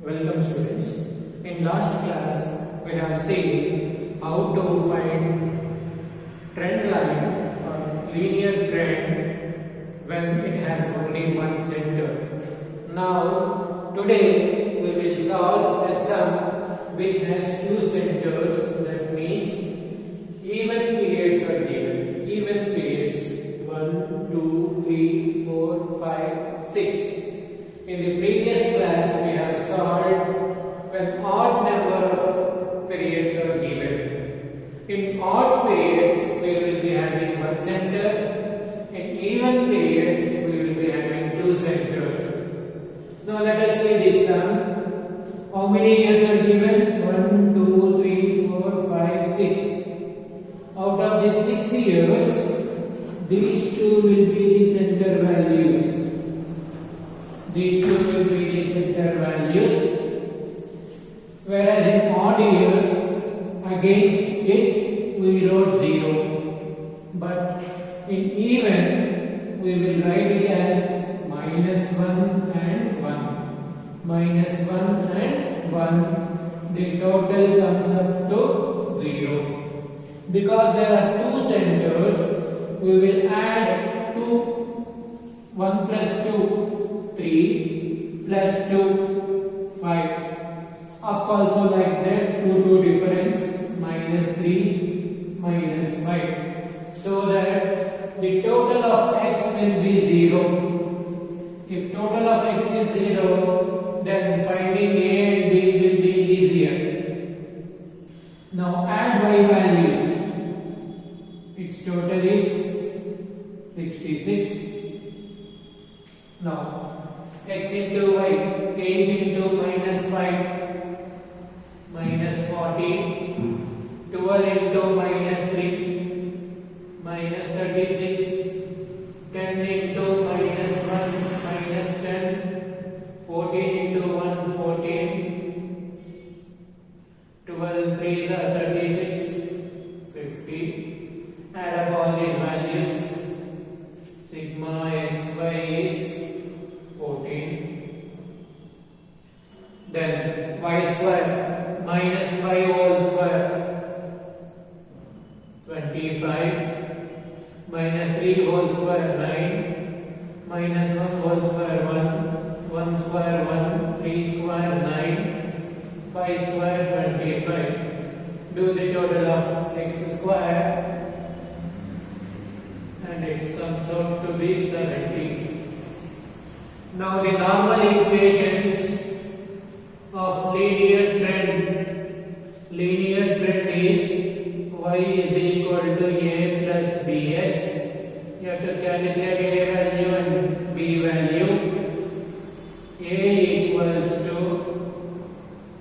Welcome students. In last class we have seen how to find trend line or linear trend when it has only one center. Now today we will solve a sum which has two centers, that means even periods are given. Even periods 1, 2, 3, 4, 5, 6. In the previous class we have solved when odd number of periods are given. In odd periods we will be having one center. In even periods we will be having two centers. Now let us see this sum. How many years are given? 1, 2, 3, 4, 5, 6. Out of these 6 years, these two will be the center values. These two will be the center values. Whereas in odd years, against it we wrote 0. But in even, we will write it as minus 1 and 1. Minus 1 and 1. The total comes up to 0. Because there are two centers, we will add 2. 1 plus 2, 3 plus 2, 5. Up also like that, 2 difference, minus 3, minus 5. So that the total of x will be 0. If total of x is 0, then finding a and b will be easier. Now add y values. Its total is 66. Now x into y, 8 into minus 5, minus 14, 12 into minus 3, minus 36, 10 into minus 1, minus 10, 14 into 1, 14, 12, 3 is 36, 50. Add up all these values. Sigma xy is 14. Then y square minus 5 whole square 25, minus 3 whole square 9, minus 1 whole square 1, 1 square 1, 3 square 9, 5 square 25. Do the total of x square and it comes out to be 70. Now the normal equations of linear trend. Linear trend is y is equal to a plus bx. You have to calculate a value and b value. A equals to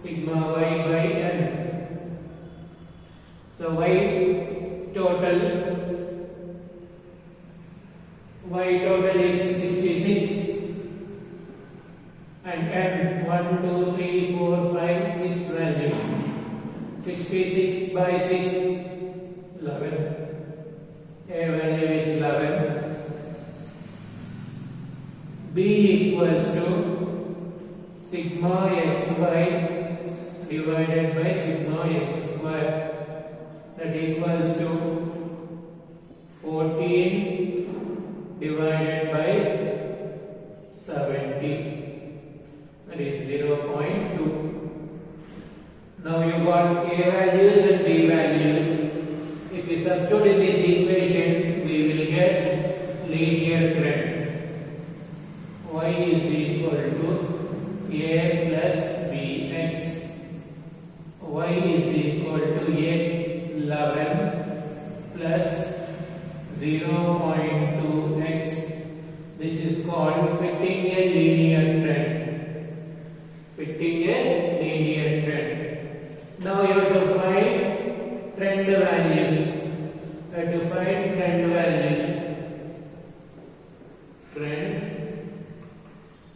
sigma y by n. So y total is 66 and n 1, 2, 3, 4, 5, 6 values. 66 by 6, 11. A value is 11. B equals to sigma xy divided by sigma x square. That equals to 14 divided by 70. That is 0.2. Now you got a values and b values. If you substitute in this equation, we will get linear trend. Y is equal to a plus bx. Y is equal to 11 plus 0.2x. This is called fitting a linear trend. Fitting a linear trend. Now you have to find trend values. You have to find trend values. Trend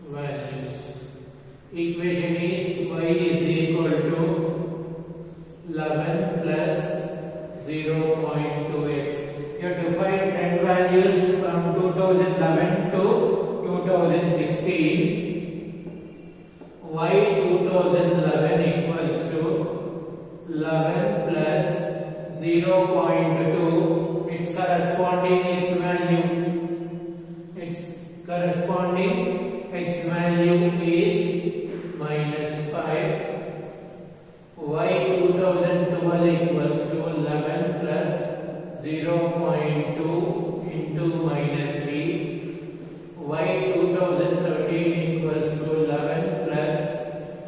values. Equation is y is equal to 11 plus 0.2x. You have to find trend values from 2011 to 2016. Y 2011 value is minus 5. Y 2012 equals to 11 plus 0.2 into minus 3. Y 2013 equals to 11 plus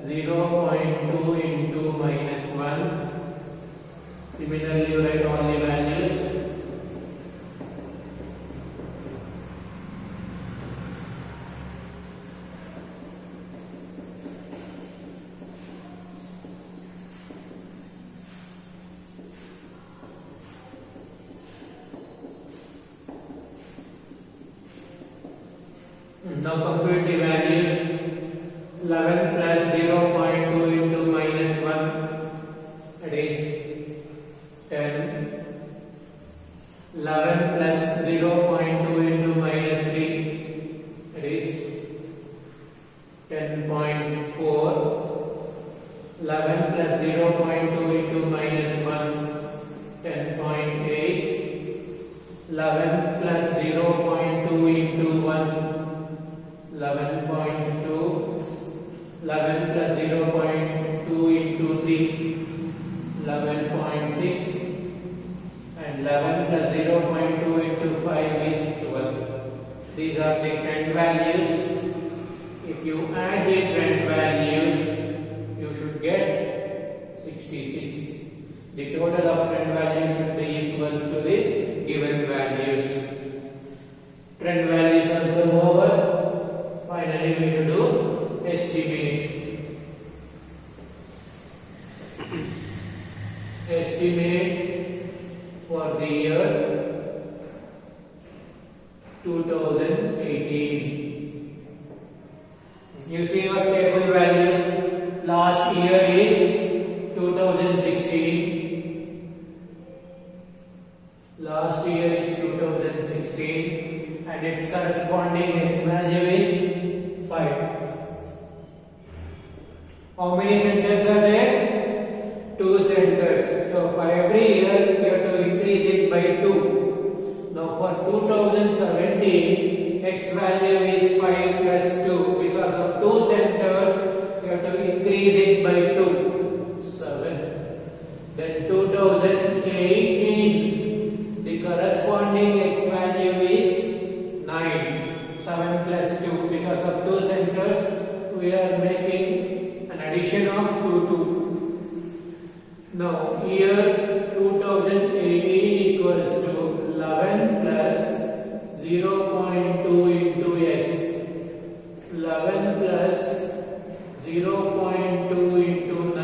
0.2 into minus 1. Similarly, you write all the values. Now compute the values. 11 plus 0.2 into minus 1, that is 10. 11 plus 0.2 into minus 3, that is 10.4. 11 plus 0.2 into minus 1, 10.8. 11 plus 0.2 into 1, 11.2. 11 plus 0.2 into 3, 11.6. And 11 plus 0.2 into 5 is 12. These are the trend values. If you add the trend values, you should get 66. The total of trend values should be equal to the given values. Trend values also over. Finally, we will do estimate. Estimate for the year 2018. You see your table values. Last year is 2016. Last year is 2016 and its corresponding X value is 5. How many centers are there? 2 centers. So for every year you have to increase it by 2. Now for 2017 X value is 5 plus 2. Because of 2 centers you have to increase it by 2. 7. Then 2018 the corresponding X value is 9. 7 plus 2. Because of 2 centers we are making an addition of 2. Now year 2018 equals to 11 plus 0.2 into X. 11 plus 0.2 into 9.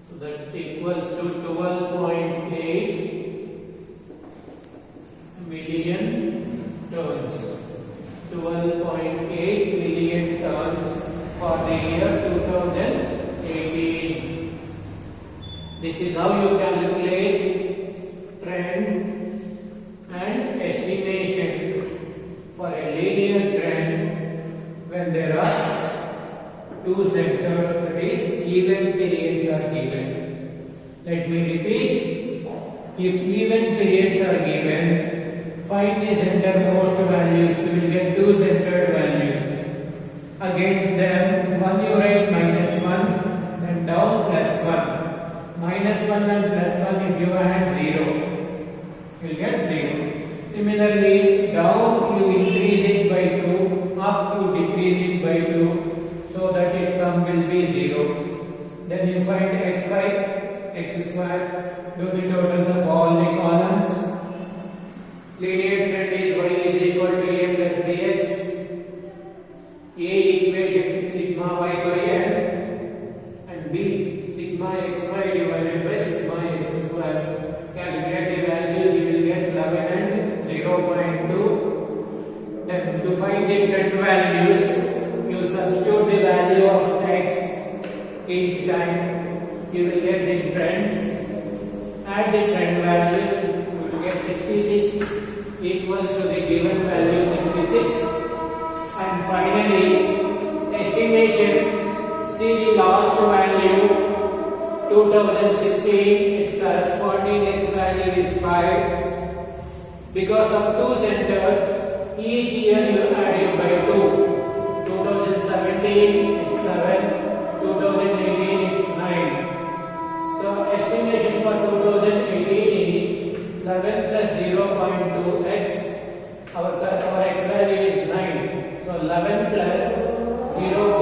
So that equals to 12.8 million tons. 12.8 million tons for the year 2018. This is how you calculate trend and estimation for a linear trend when there are 2 sectors, that is even periods are given. Let me repeat. If even periods are given, find the centermost values. You will get 2 centered values. Against them, one you write minus 1, then down plus 1. Minus 1 and plus 1, if you add 0, you will get 0. Similarly, down you increase it by 2, up you decrease it by 2, so that its sum will be 0. Then you find xy, x square, do the totals of all the columns. Linear trend is y is equal to a plus bx. A equation sigma y by n and b sigma xy divided by sigma x square. Calculate the values, you will get 11 and 0.2. Then to find the trend values, you substitute the value of x each time. You will get the trends. Add the trend values, you will get 66 equals to the given value 66. And finally, estimation. See the last value 2016, its corresponding X value is 5. Because of 2 centers, each year you add it by 2. 0